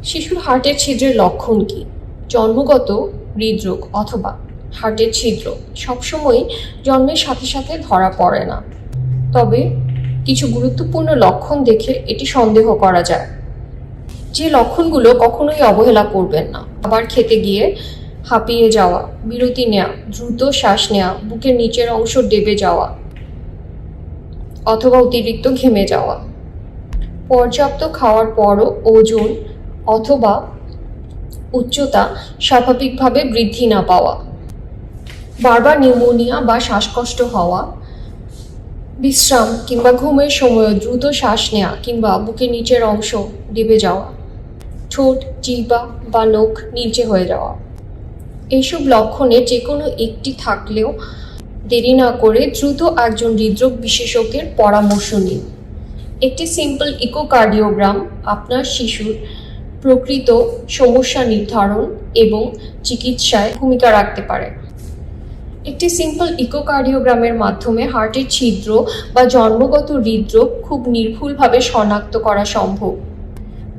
শিশুর হার্টের ছিদ্রের লক্ষণ কি? জন্মগত হৃদরোগ অথবা হার্টের ছিদ্র সবসময় জন্মের সাথে সাথে ধরা পড়ে না, তবে কিছু গুরুত্বপূর্ণ লক্ষণ দেখে এটি সন্দেহ করা যায়। যে লক্ষণগুলো কখনোই অবহেলা করবেন না: খাবার খেতে গিয়ে হাঁপিয়ে যাওয়া, বিরতি নেওয়া, দ্রুত শ্বাস নেওয়া, বুকের নিচের অংশ ডেবে যাওয়া অথবা অতিরিক্ত ঘেমে যাওয়া, পর্যাপ্ত খাওয়ার পরও ওজন অথবা উচ্চতা স্বাভাবিকভাবে বৃদ্ধি না পাওয়া, বারবার নিউমোনিয়া বা শ্বাসকষ্ট হওয়া, বিশ্রাম কিংবা ঘুমের সময় দ্রুত শ্বাস নেওয়া কিংবা বুকের নিচের অংশ ডেবে যাওয়া, ঠোঁট, জিহ্বা বা নখ নিচে হয়ে যাওয়া। এইসব লক্ষণে যে কোনো একটি থাকলেও দেরি না করে দ্রুত একজন হৃদরোগ বিশেষজ্ঞের পরামর্শ নিন। একটি সিম্পল ইকোকার্ডিওগ্রাম আপনার শিশুর প্রকৃত সমস্যা নির্ধারণ এবং চিকিৎসায় ভূমিকা রাখতে পারে। একটি সিম্পল ইকোকার্ডিওগ্রামের মাধ্যমে হার্টের ছিদ্র বা জন্মগত হৃদরোগ খুব নির্ভুলভাবে শনাক্ত করা সম্ভব।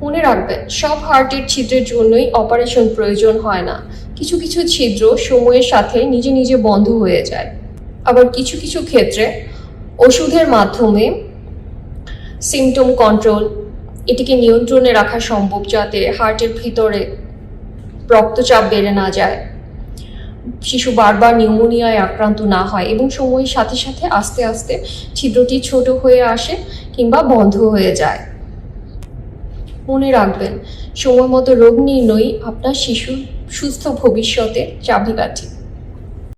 মনে রাখবেন, সব হার্টের ছিদ্রের জন্যই অপারেশন প্রয়োজন হয় না। কিছু কিছু ছিদ্র সময়ের সাথে নিজে নিজে বন্ধ হয়ে যায়, আবার কিছু কিছু ক্ষেত্রে ওষুধের মাধ্যমে সিমটম কন্ট্রোল এটিকে নিয়ন্ত্রণে রাখা সম্ভব, যাতে হার্টের ভিতরে রক্তচাপ বেড়ে না যায়, শিশু বারবার নিউমোনিয়ায় আক্রান্ত না হয় এবং সময়ের সাথে সাথে আস্তে আস্তে ছিদ্রটি ছোট হয়ে আসে কিংবা বন্ধ হয়ে যায়। মনে রাখবেন, সময় মতো রোগ নির্ণয় আপনার শিশুর সুস্থ ভবিষ্যতের চাবিকাঠি।